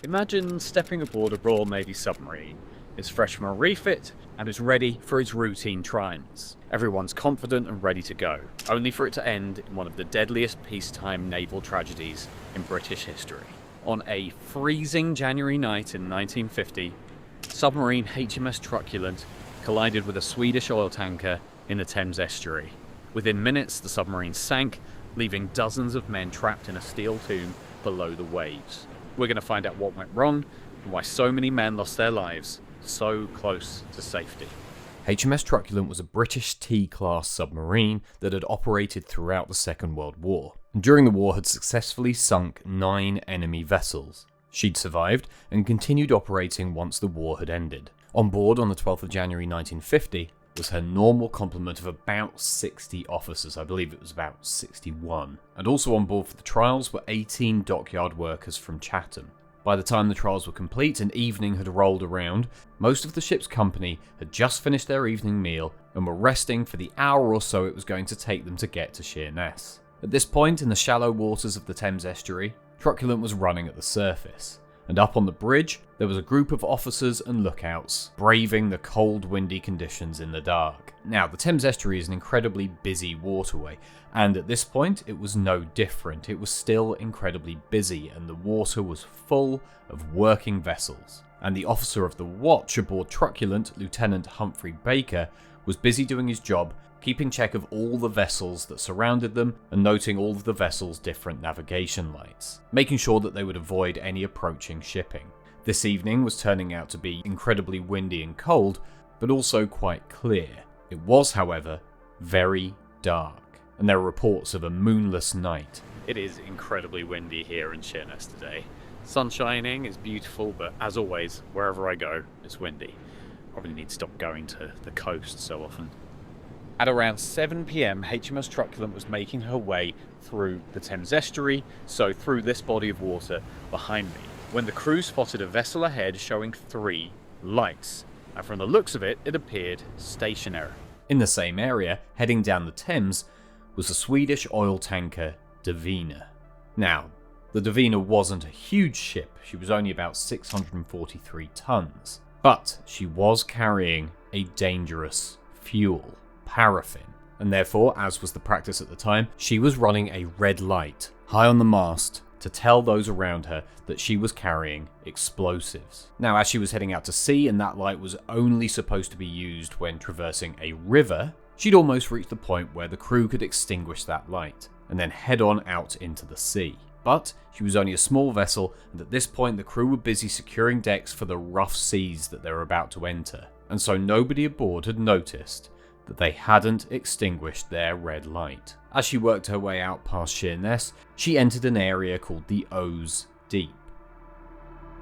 Imagine stepping aboard a Royal Navy submarine. It's fresh from a refit and is ready for its routine triumphs. Everyone's confident and ready to go, only for it to end in one of the deadliest peacetime naval tragedies in British history. On a freezing January night in 1950, submarine HMS Truculent collided with a Swedish oil tanker in the Thames Estuary. Within minutes, the submarine sank, leaving dozens of men trapped in a steel tomb below the waves. We're going to find out what went wrong and why so many men lost their lives so close to safety. HMS Truculent was a British T-class submarine that had operated throughout the Second World War, and during the war had successfully sunk 9 enemy vessels. She'd survived and continued operating once the war had ended. On board on the 12th of January 1950 was her normal complement of about 60 officers, I believe it was about 61. And also on board for the trials were 18 dockyard workers from Chatham. By the time the trials were complete and evening had rolled around, most of the ship's company had just finished their evening meal and were resting for the hour or so it was going to take them to get to Sheerness. At this point in the shallow waters of the Thames Estuary, Truculent was running at the surface, and up on the bridge there was a group of officers and lookouts braving the cold, windy conditions in the dark. Now, the Thames Estuary is an incredibly busy waterway, and at this point it was no different. It was still incredibly busy, and the water was full of working vessels. And the officer of the watch aboard Truculent, Lieutenant Humphrey Baker, was busy doing his job, keeping check of all the vessels that surrounded them and noting all of the vessels' different navigation lights, making sure that they would avoid any approaching shipping. This evening was turning out to be incredibly windy and cold, but also quite clear. It was, however, very dark, and there are reports of a moonless night. It is incredibly windy here in Sheerness today. Sun shining is beautiful, but as always, wherever I go, it's windy. Probably need to stop going to the coast so often. At around 7 PM, HMS Truculent was making her way through the Thames Estuary, so through this body of water behind me, when the crew spotted a vessel ahead showing 3 lights, and from the looks of it, it appeared stationary. In the same area, heading down the Thames, was the Swedish oil tanker Divina. Now, the Divina wasn't a huge ship, she was only about 643 tons, but she was carrying a dangerous fuel, paraffin, and therefore, as was the practice at the time, she was running a red light high on the mast to tell those around her that she was carrying explosives. Now, as she was heading out to sea and that light was only supposed to be used when traversing a river, she'd almost reached the point where the crew could extinguish that light and then head on out into the sea. But she was only a small vessel, and at this point the crew were busy securing decks for the rough seas that they were about to enter, and so nobody aboard had noticed that they hadn't extinguished their red light. As she worked her way out past Sheerness, she entered an area called the Ouse Deep.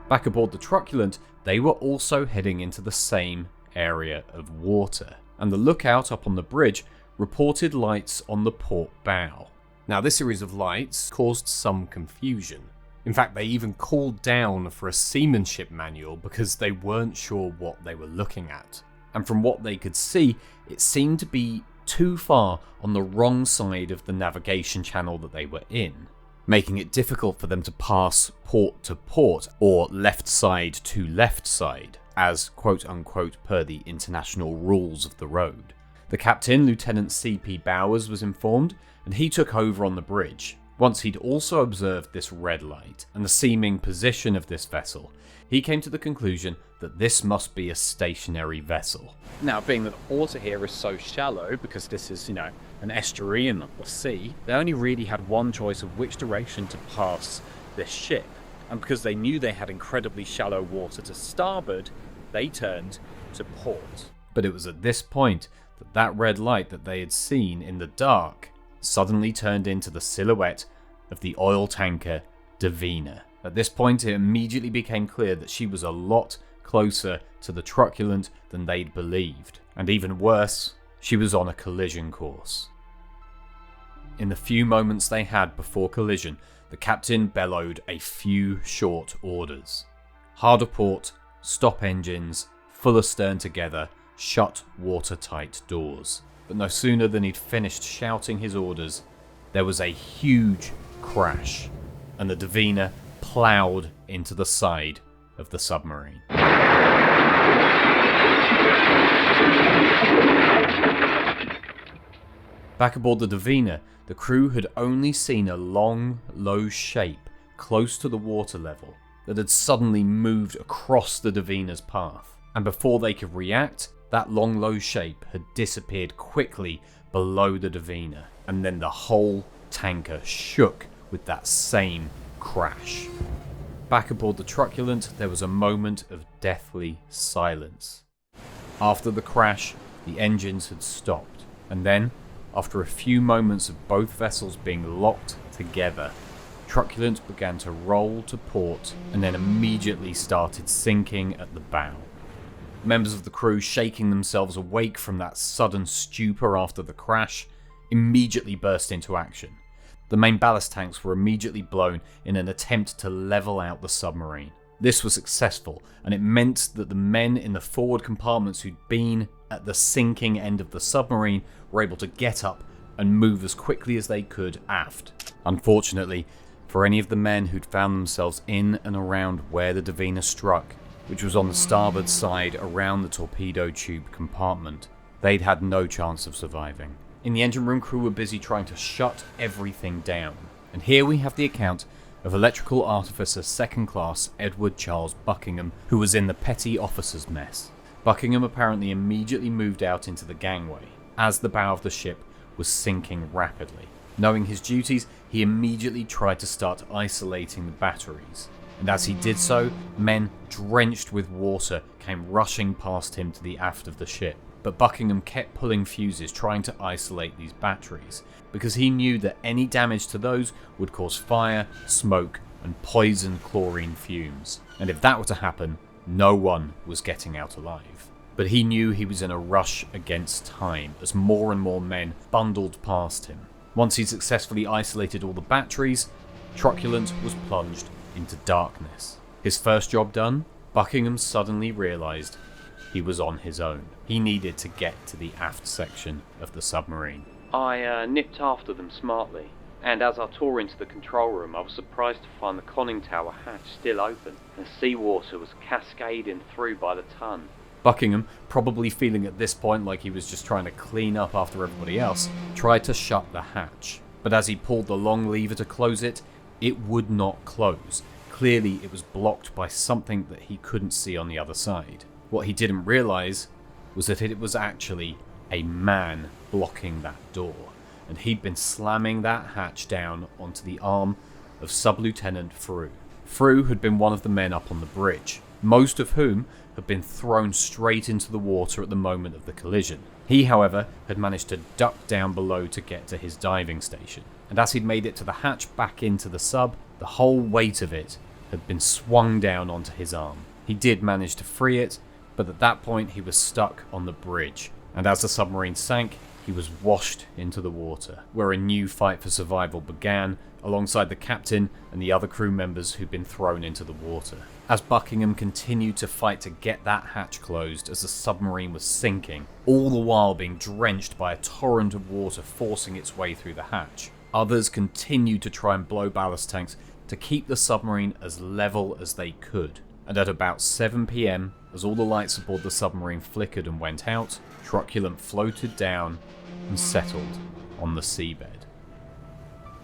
Back aboard the Truculent, they were also heading into the same area of water, and the lookout up on the bridge reported lights on the port bow. Now, this series of lights caused some confusion. In fact, they even called down for a seamanship manual because they weren't sure what they were looking at. And from what they could see, it seemed to be too far on the wrong side of the navigation channel that they were in, making it difficult for them to pass port to port or left side to left side, as quote unquote per the international rules of the road. The captain, Lieutenant C.P. Bowers, was informed, and he took over on the bridge. Once he'd also observed this red light and the seeming position of this vessel, he came to the conclusion that this must be a stationary vessel. Now, being that the water here is so shallow, because this is, an estuary in the sea, they only really had one choice of which direction to pass this ship. And because they knew they had incredibly shallow water to starboard, they turned to port. But it was at this point that that red light that they had seen in the dark suddenly turned into the silhouette of the oil tanker Divina. At this point, it immediately became clear that she was a lot closer to the Truculent than they'd believed. And even worse, she was on a collision course. In the few moments they had before collision, the captain bellowed a few short orders. Hard a port, stop engines, full astern together, shut watertight doors. But no sooner than he'd finished shouting his orders, there was a huge crash, and the Divina ploughed into the side of the submarine. Back aboard the Divina, the crew had only seen a long, low shape close to the water level that had suddenly moved across the Divina's path. And before they could react, that long, low shape had disappeared quickly below the Divina, and then the whole tanker shook with that same crash. Back aboard the Truculent, there was a moment of deathly silence. After the crash, the engines had stopped, and then, after a few moments of both vessels being locked together, Truculent began to roll to port and then immediately started sinking at the bow. Members of the crew, shaking themselves awake from that sudden stupor after the crash, immediately burst into action. The main ballast tanks were immediately blown in an attempt to level out the submarine. This was successful, and it meant that the men in the forward compartments who'd been at the sinking end of the submarine were able to get up and move as quickly as they could aft. Unfortunately, for any of the men who'd found themselves in and around where the Divina struck, which was on the starboard side around the torpedo tube compartment, they'd had no chance of surviving. In the engine room, crew were busy trying to shut everything down. And here we have the account of Electrical Artificer 2nd Class Edward Charles Buckingham, who was in the petty officer's mess. Buckingham apparently immediately moved out into the gangway, as the bow of the ship was sinking rapidly. Knowing his duties, he immediately tried to start isolating the batteries. And as he did so, men drenched with water came rushing past him to the aft of the ship. But Buckingham kept pulling fuses trying to isolate these batteries, because he knew that any damage to those would cause fire, smoke, and poison chlorine fumes. And if that were to happen, no one was getting out alive. But he knew he was in a rush against time as more and more men bundled past him. Once he'd successfully isolated all the batteries, Truculent was plunged into darkness. His first job done, Buckingham suddenly realised he was on his own. He needed to get to the aft section of the submarine. I nipped after them smartly, and as I tore into the control room, I was surprised to find the conning tower hatch still open, and seawater was cascading through by the ton. Buckingham, probably feeling at this point like he was just trying to clean up after everybody else, tried to shut the hatch. But as he pulled the long lever to close it, it would not close. Clearly it was blocked by something that he couldn't see on the other side. What he didn't realise was that it was actually a man blocking that door, and he'd been slamming that hatch down onto the arm of Sub-Lieutenant Frew. Frew had been one of the men up on the bridge, most of whom had been thrown straight into the water at the moment of the collision. He, however, had managed to duck down below to get to his diving station, and as he'd made it to the hatch back into the sub, the whole weight of it had been swung down onto his arm. He did manage to free it, but at that point he was stuck on the bridge, and as the submarine sank, he was washed into the water, where a new fight for survival began alongside the captain and the other crew members who'd been thrown into the water. As Buckingham continued to fight to get that hatch closed as the submarine was sinking, all the while being drenched by a torrent of water forcing its way through the hatch, others continued to try and blow ballast tanks to keep the submarine as level as they could. And at about 7 PM, as all the lights aboard the submarine flickered and went out, Truculent floated down and settled on the seabed.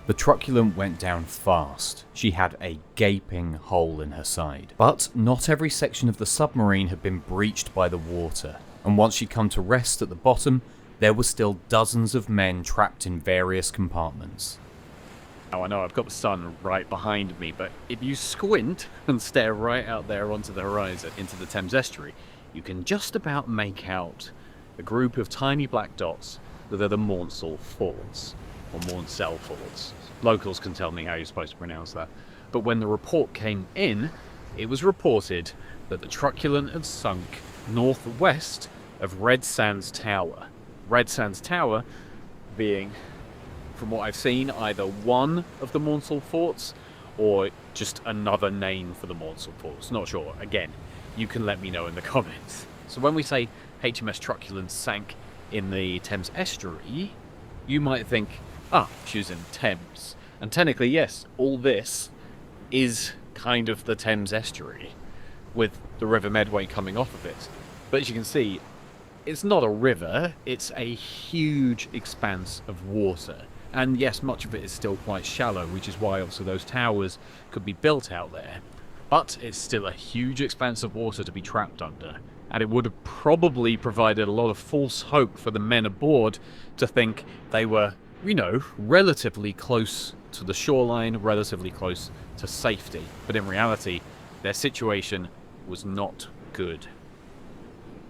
The Truculent went down fast. She had a gaping hole in her side. But not every section of the submarine had been breached by the water, and once she'd come to rest at the bottom, there were still dozens of men trapped in various compartments. Now I know I've got the sun right behind me, but if you squint and stare right out there onto the horizon, into the Thames Estuary, you can just about make out a group of tiny black dots that are the Maunsell Forts, or Maunsell Forts. Locals can tell me how you're supposed to pronounce that. But when the report came in, it was reported that the Truculent had sunk northwest of Red Sands Tower. Red Sands Tower being, from what I've seen, either one of the Maunsell Forts or just another name for the Maunsell Forts. Not sure. Again, you can let me know in the comments. So when we say HMS Truculent sank in the Thames Estuary, you might think, she was in Thames. And technically, yes, all this is kind of the Thames Estuary, with the River Medway coming off of it. But as you can see, it's not a river, it's a huge expanse of water. And yes, much of it is still quite shallow, which is why also those towers could be built out there. But it's still a huge expanse of water to be trapped under. And it would have probably provided a lot of false hope for the men aboard to think they were, relatively close to the shoreline, relatively close to safety. But in reality, their situation was not good.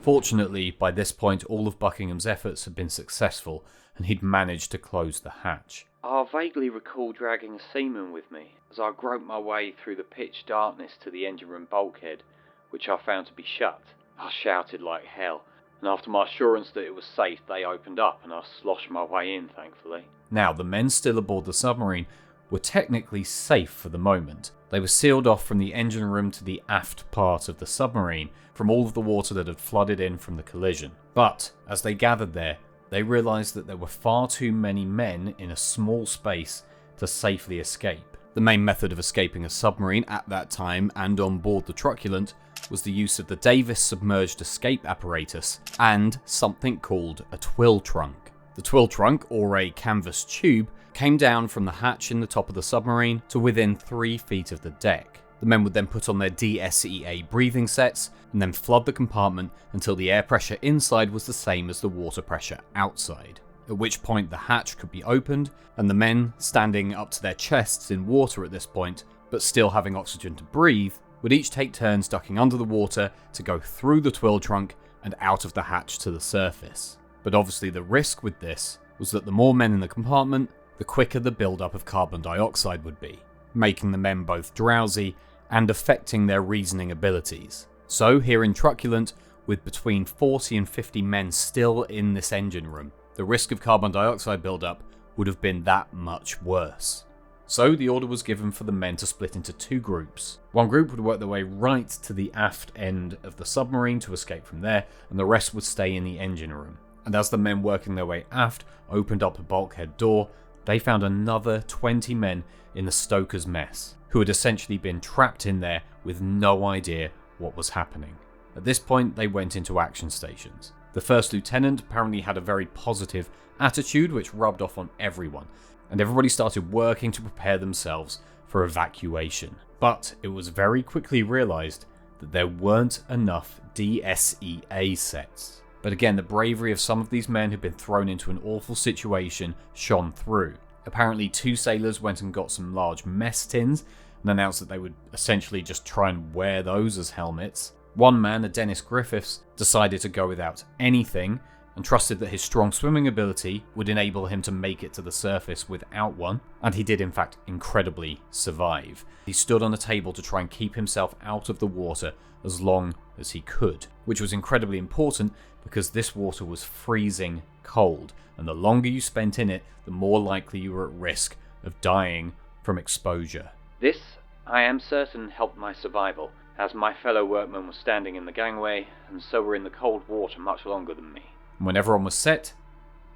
Fortunately, by this point, all of Buckingham's efforts had been successful, and he'd managed to close the hatch. I vaguely recall dragging a seaman with me as I groped my way through the pitch darkness to the engine room bulkhead, which I found to be shut. I shouted like hell, and after my assurance that it was safe, they opened up and I sloshed my way in, thankfully. Now, the men still aboard the submarine were technically safe for the moment. They were sealed off from the engine room to the aft part of the submarine from all of the water that had flooded in from the collision. But, as they gathered there, they realised that there were far too many men in a small space to safely escape. The main method of escaping a submarine at that time and on board the Truculent was the use of the Davis submerged escape apparatus and something called a twill trunk. The twill trunk, or a canvas tube, came down from the hatch in the top of the submarine to within 3 feet of the deck. The men would then put on their DSEA breathing sets and then flood the compartment until the air pressure inside was the same as the water pressure outside, at which point the hatch could be opened and the men, standing up to their chests in water at this point, but still having oxygen to breathe, would each take turns ducking under the water to go through the twill trunk and out of the hatch to the surface. But obviously the risk with this was that the more men in the compartment, the quicker the build-up of carbon dioxide would be, making the men both drowsy and affecting their reasoning abilities. So here in Truculent, with between 40 and 50 men still in this engine room, the risk of carbon dioxide build-up would have been that much worse. So the order was given for the men to split into 2 groups. One group would work their way right to the aft end of the submarine to escape from there, and the rest would stay in the engine room. And as the men working their way aft opened up the bulkhead door, they found another 20 men in the stoker's mess, who had essentially been trapped in there with no idea what was happening. At this point, they went into action stations. The first lieutenant apparently had a very positive attitude which rubbed off on everyone, and everybody started working to prepare themselves for evacuation. But it was very quickly realised that there weren't enough DSEA sets. But again, the bravery of some of these men who'd been thrown into an awful situation shone through. Apparently 2 sailors went and got some large mess tins and announced that they would essentially just try and wear those as helmets. One man, a Dennis Griffiths, decided to go without anything and trusted that his strong swimming ability would enable him to make it to the surface without one, and he did in fact incredibly survive. He stood on a table to try and keep himself out of the water as long as he could, which was incredibly important because this water was freezing cold, and the longer you spent in it, the more likely you were at risk of dying from exposure. This, I am certain, helped my survival, as my fellow workmen were standing in the gangway, and so were in the cold water much longer than me. When everyone was set,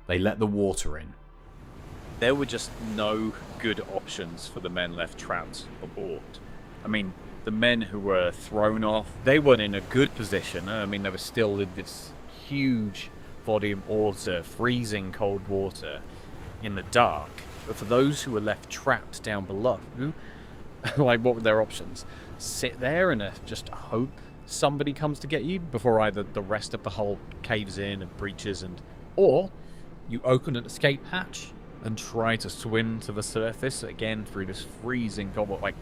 they let the water in. There were just no good options for the men left trapped aboard. I mean, the men who were thrown off, they weren't in a good position. I mean, they were still in this huge body of water, freezing cold water in the dark. But for those who were left trapped down below, like, what were their options? Sit there and just hope somebody comes to get you before either the rest of the hull caves in and breaches, or you open an escape hatch and try to swim to the surface again through this freezing cold water. Like,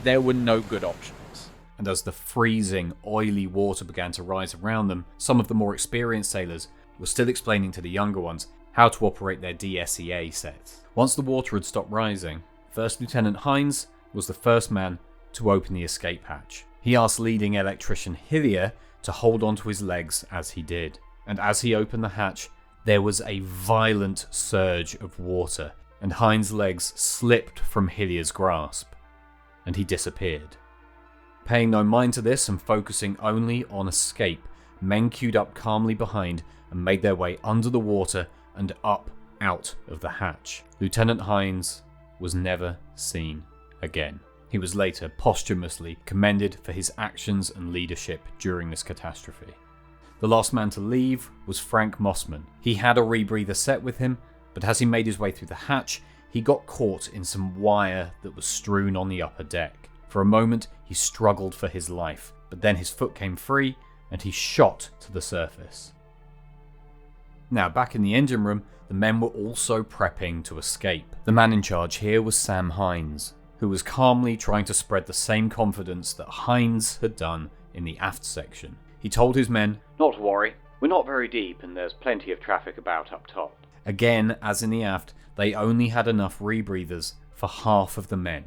there were no good options. And as the freezing, oily water began to rise around them, some of the more experienced sailors were still explaining to the younger ones how to operate their DSEA sets. Once the water had stopped rising, First Lieutenant Hines was the first man to open the escape hatch. He asked leading electrician Hillier to hold onto his legs as he did. And as he opened the hatch, there was a violent surge of water, and Hines' legs slipped from Hillier's grasp, and he disappeared. Paying no mind to this and focusing only on escape, men queued up calmly behind and made their way under the water and up out of the hatch. Lieutenant Hines was never seen again. He was later posthumously commended for his actions and leadership during this catastrophe. The last man to leave was Frank Mossman. He had a rebreather set with him, but as he made his way through the hatch, he got caught in some wire that was strewn on the upper deck. For a moment, he struggled for his life, but then his foot came free and he shot to the surface. Now, back in the engine room, the men were also prepping to escape. The man in charge here was Sam Hines, who was calmly trying to spread the same confidence that Hines had done in the aft section. He told his men, "Not to worry, we're not very deep and there's plenty of traffic about up top." Again, as in the aft, they only had enough rebreathers for half of the men.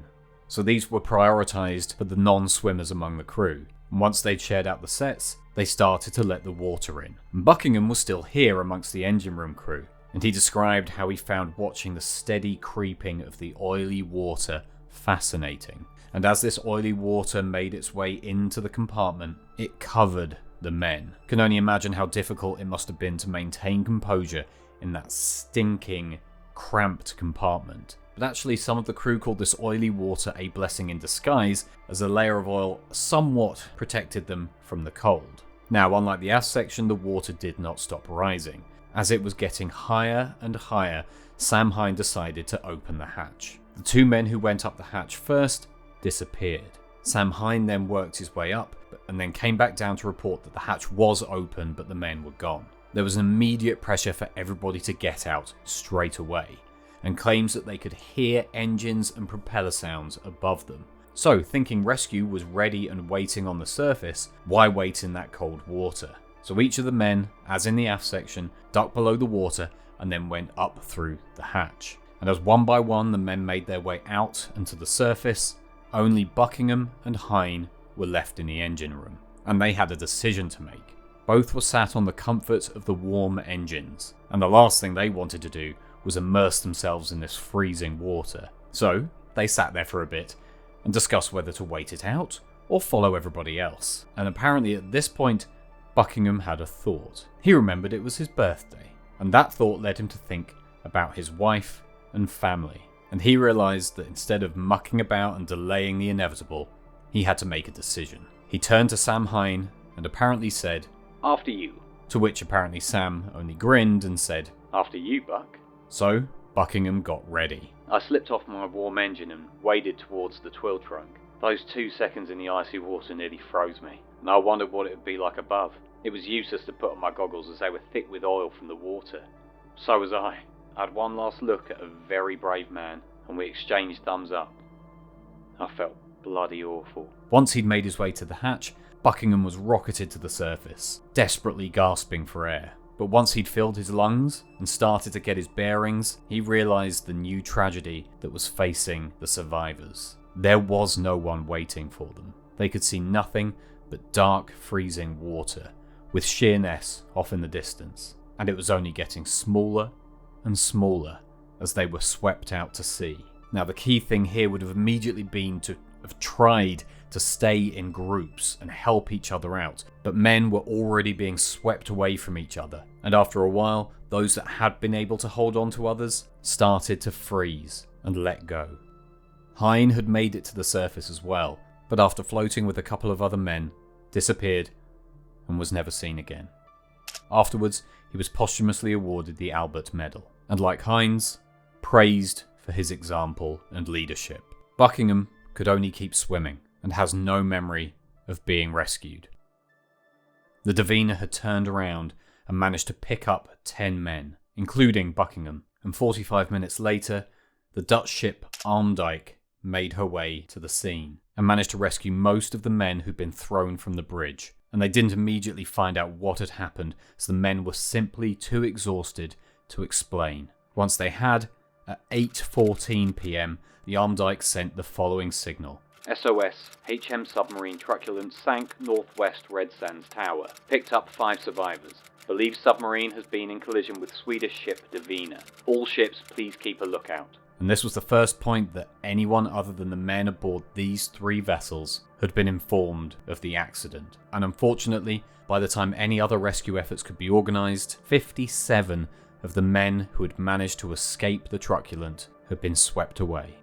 So these were prioritised for the non-swimmers among the crew. And once they'd shared out the sets, they started to let the water in. And Buckingham was still here amongst the engine room crew, and he described how he found watching the steady creeping of the oily water fascinating. And as this oily water made its way into the compartment, it covered the men. Can only imagine how difficult it must have been to maintain composure in that stinking, cramped compartment. But actually, some of the crew called this oily water a blessing in disguise, as a layer of oil somewhat protected them from the cold. Now, unlike the aft section, the water did not stop rising. As it was getting higher and higher, Sam Hine decided to open the hatch. The two men who went up the hatch first disappeared. Sam Hine then worked his way up, and then came back down to report that the hatch was open, but the men were gone. There was an immediate pressure for everybody to get out straight away, and claims that they could hear engines and propeller sounds above them. So, thinking rescue was ready and waiting on the surface, why wait in that cold water? So each of the men, as in the aft section, ducked below the water and then went up through the hatch. And as one by one the men made their way out and to the surface, only Buckingham and Hine were left in the engine room. And they had a decision to make. Both were sat on the comfort of the warm engines, and the last thing they wanted to do was immerse themselves in this freezing water. So they sat there for a bit and discussed whether to wait it out or follow everybody else. And apparently at this point, Buckingham had a thought. He remembered it was his birthday, and that thought led him to think about his wife and family. And he realised that instead of mucking about and delaying the inevitable, he had to make a decision. He turned to Sam Hine and apparently said, "After you." To which apparently Sam only grinned and said, "After you, Buck." So Buckingham got ready. I slipped off my warm engine and waded towards the twill trunk. Those 2 seconds in the icy water nearly froze me, and I wondered what it would be like above. It was useless to put on my goggles as they were thick with oil from the water. So was I. I had one last look at a very brave man, and we exchanged thumbs up. I felt bloody awful. Once he'd made his way to the hatch, Buckingham was rocketed to the surface, desperately gasping for air. But once he'd filled his lungs and started to get his bearings, he realised the new tragedy that was facing the survivors. There was no one waiting for them. They could see nothing but dark, freezing water, with Sheerness off in the distance, and it was only getting smaller and smaller as they were swept out to sea. Now, the key thing here would have immediately been to have tried to stay in groups and help each other out, but men were already being swept away from each other, and after a while, those that had been able to hold on to others started to freeze and let go. Hine had made it to the surface as well, but after floating with a couple of other men, disappeared and was never seen again. Afterwards, he was posthumously awarded the Albert Medal, and like Hines, praised for his example and leadership. Buckingham could only keep swimming and has no memory of being rescued. The Divina had turned around and managed to pick up 10 men, including Buckingham, and 45 minutes later, the Dutch ship Armdijk made her way to the scene and managed to rescue most of the men who'd been thrown from the bridge. And they didn't immediately find out what had happened, as the men were simply too exhausted to explain. Once they had, at 8:14 p.m, the Armdijk sent the following signal. SOS, HM Submarine Truculent sank northwest Red Sands Tower. Picked up 5 survivors. Believed submarine has been in collision with Swedish ship Divina. All ships please keep a lookout. And this was the first point that anyone other than the men aboard these 3 vessels had been informed of the accident. And unfortunately, by the time any other rescue efforts could be organised, 57 of the men who had managed to escape the Truculent had been swept away.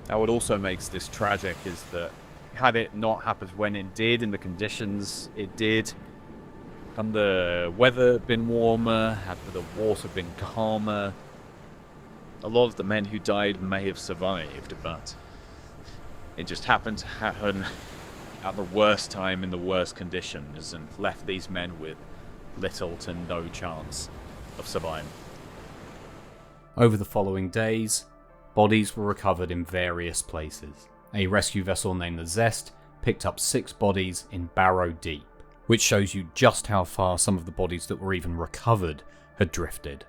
Now, what also makes this tragic is that had it not happened when it did, in the conditions it did, and the weather been warmer, had the water been calmer, a lot of the men who died may have survived, but it just happened to happen at the worst time in the worst conditions and left these men with little to no chance of surviving. Over the following days, bodies were recovered in various places. A rescue vessel named the Zest picked up 6 bodies in Barrow Deep, which shows you just how far some of the bodies that were even recovered had drifted.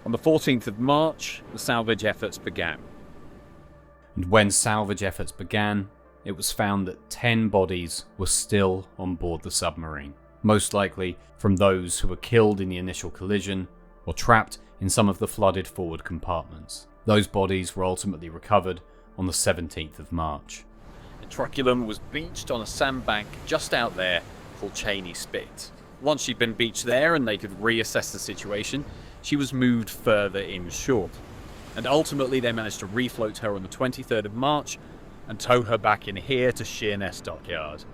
On the 14th of March, the salvage efforts began. And when salvage efforts began, it was found that 10 bodies were still on board the submarine, most likely from those who were killed in the initial collision or trapped in some of the flooded forward compartments. Those bodies were ultimately recovered on the 17th of March. The Truculent was beached on a sandbank just out there called Cheney Spit. Once she'd been beached there and they could reassess the situation, she was moved further inshore. And ultimately they managed to refloat her on the 23rd of March and tow her back in here to Sheerness dockyard.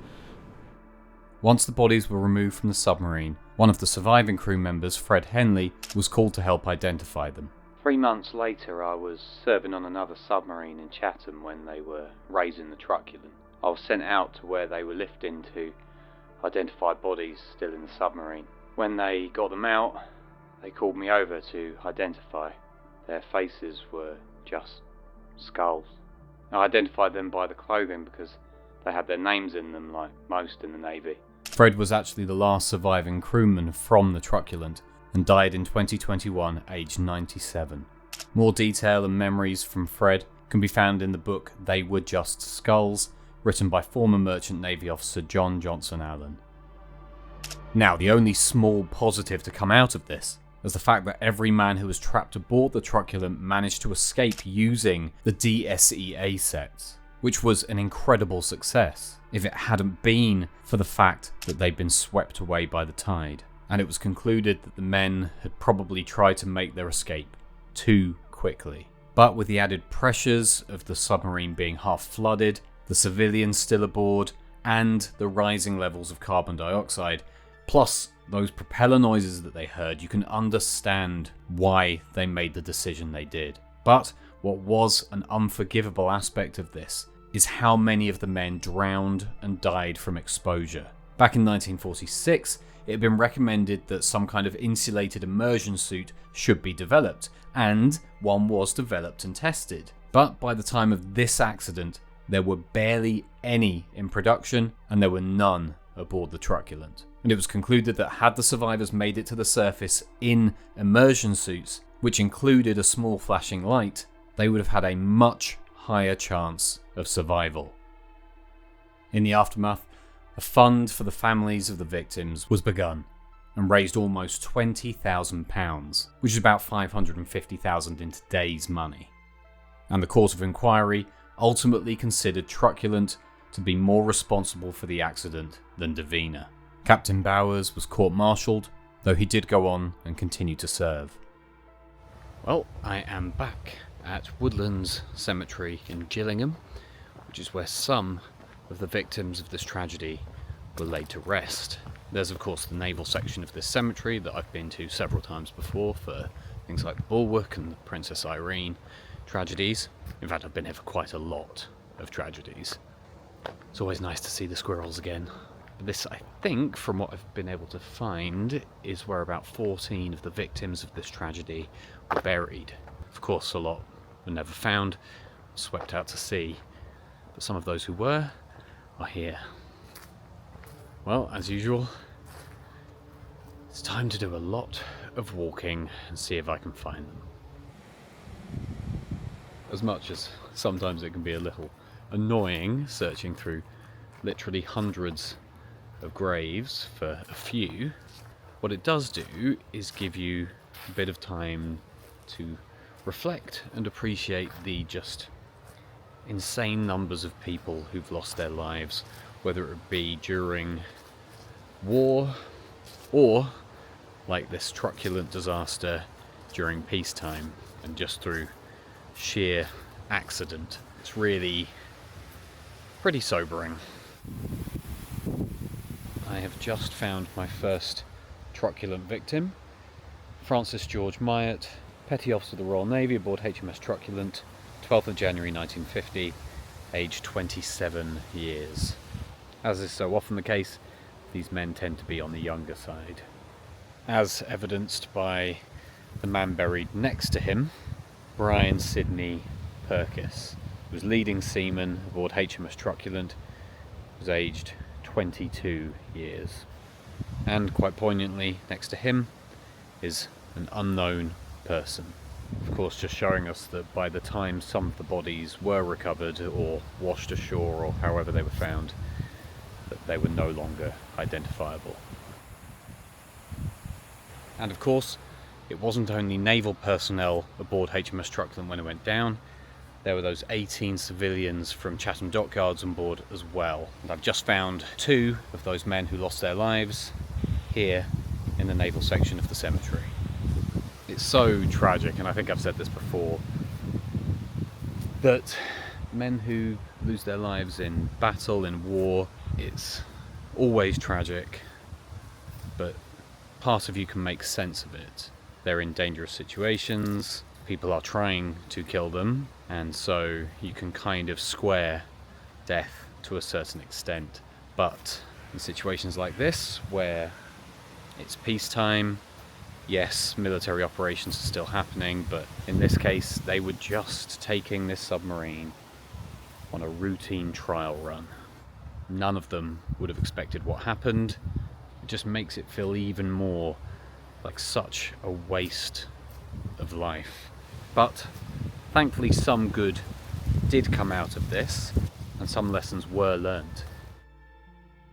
Once the bodies were removed from the submarine, one of the surviving crew members, Fred Henley, was called to help identify them. 3 months later, I was serving on another submarine in Chatham when they were raising the Truculent. I was sent out to where they were lifting to identify bodies still in the submarine. When they got them out, they called me over to identify. Their faces were just skulls. I identified them by the clothing because they had their names in them like most in the Navy. Fred was actually the last surviving crewman from the Truculent and died in 2021, aged 97. More detail and memories from Fred can be found in the book They Were Just Skulls, written by former Merchant Navy officer John Johnson Allen. Now, the only small positive to come out of this was the fact that every man who was trapped aboard the Truculent managed to escape using the DSEA sets, which was an incredible success if it hadn't been for the fact that they'd been swept away by the tide. And it was concluded that the men had probably tried to make their escape too quickly. But with the added pressures of the submarine being half flooded, the civilians still aboard, and the rising levels of carbon dioxide, plus those propeller noises that they heard, you can understand why they made the decision they did. But what was an unforgivable aspect of this is how many of the men drowned and died from exposure. Back in 1946, it had been recommended that some kind of insulated immersion suit should be developed, and one was developed and tested. But by the time of this accident, there were barely any in production, and there were none aboard the Truculent. And it was concluded that had the survivors made it to the surface in immersion suits, which included a small flashing light, they would have had a much higher chance of survival. In the aftermath, a fund for the families of the victims was begun and raised almost £20,000, which is about $550,000 in today's money. And the Court of Inquiry ultimately considered Truculent to be more responsible for the accident than Divina. Captain Bowers was court-martialed, though he did go on and continue to serve. Well, I am back at Woodlands Cemetery in Gillingham, which is where some of the victims of this tragedy were laid to rest. There's of course the naval section of this cemetery that I've been to several times before for things like the Bulwark and the Princess Irene tragedies. In fact, I've been here for quite a lot of tragedies. It's always nice to see the squirrels again. This, I think, from what I've been able to find, is where about 14 of the victims of this tragedy were buried. Of course, a lot were never found, swept out to sea, but some of those who were are here. Well, as usual, it's time to do a lot of walking and see if I can find them. As much as sometimes it can be a little annoying searching through literally hundreds of graves for a few, what it does do is give you a bit of time to reflect and appreciate the just insane numbers of people who've lost their lives, whether it be during war or like this truculent disaster during peacetime and just through sheer accident. it's really pretty sobering. I have just found my first truculent victim, Francis George Myatt, Petty Officer of the Royal Navy aboard HMS Truculent, 12th of January 1950, aged 27 years. As is so often the case, these men tend to be on the younger side, as evidenced by the man buried next to him, Brian Sidney Purkis, who was leading seaman aboard HMS Truculent, was aged 22 years. And quite poignantly, next to him is an unknown person. Of course, just showing us that by the time some of the bodies were recovered or washed ashore or however they were found, that they were no longer identifiable. And of course, it wasn't only naval personnel aboard HMS Truculent when it went down. There were those 18 civilians from Chatham Dockyards on board as well. And I've just found 2 of those men who lost their lives here in the naval section of the cemetery. It's so tragic, and I think I've said this before, that men who lose their lives in battle, in war, it's always tragic, but part of you can make sense of it. They're in dangerous situations, people are trying to kill them, and so you can kind of square death to a certain extent. But in situations like this, where it's peacetime, yes, military operations are still happening, but in this case, they were just taking this submarine on a routine trial run. None of them would have expected what happened. It just makes it feel even more like such a waste of life. But thankfully some good did come out of this, and some lessons were learned.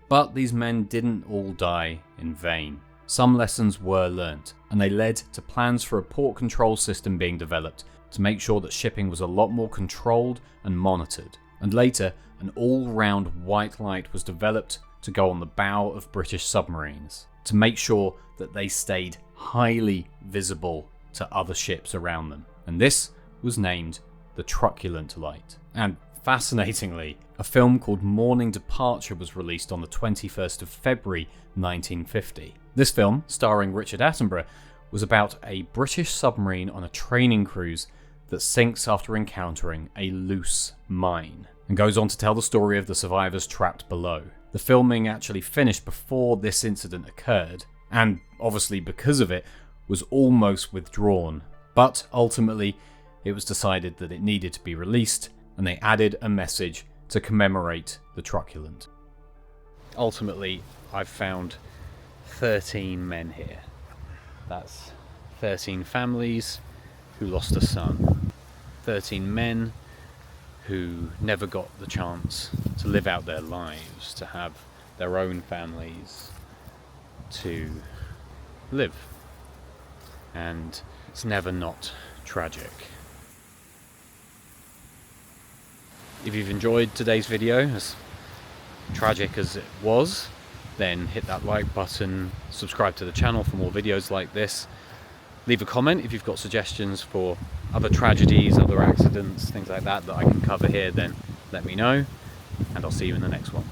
But these men didn't all die in vain. Some lessons were learnt, and they led to plans for a port control system being developed to make sure that shipping was a lot more controlled and monitored. And later, an all-round white light was developed to go on the bow of British submarines, to make sure that they stayed highly visible to other ships around them. And this was named the Truculent Light. And fascinatingly, a film called Morning Departure was released on the 21st of February 1950. This film, starring Richard Attenborough, was about a British submarine on a training cruise that sinks after encountering a loose mine, and goes on to tell the story of the survivors trapped below. The filming actually finished before this incident occurred, and obviously because of it, was almost withdrawn. But ultimately, it was decided that it needed to be released, and they added a message to commemorate the Truculent. Ultimately, I've found 13 men here. That's 13 families who lost a son. 13 men who never got the chance to live out their lives, to have their own families, to live. And it's never not tragic. If you've enjoyed today's video, as tragic as it was, then hit that like button, subscribe to the channel for more videos like this. Leave a comment if you've got suggestions for other tragedies, other accidents, things like that I can cover here, then let me know, and I'll see you in the next one.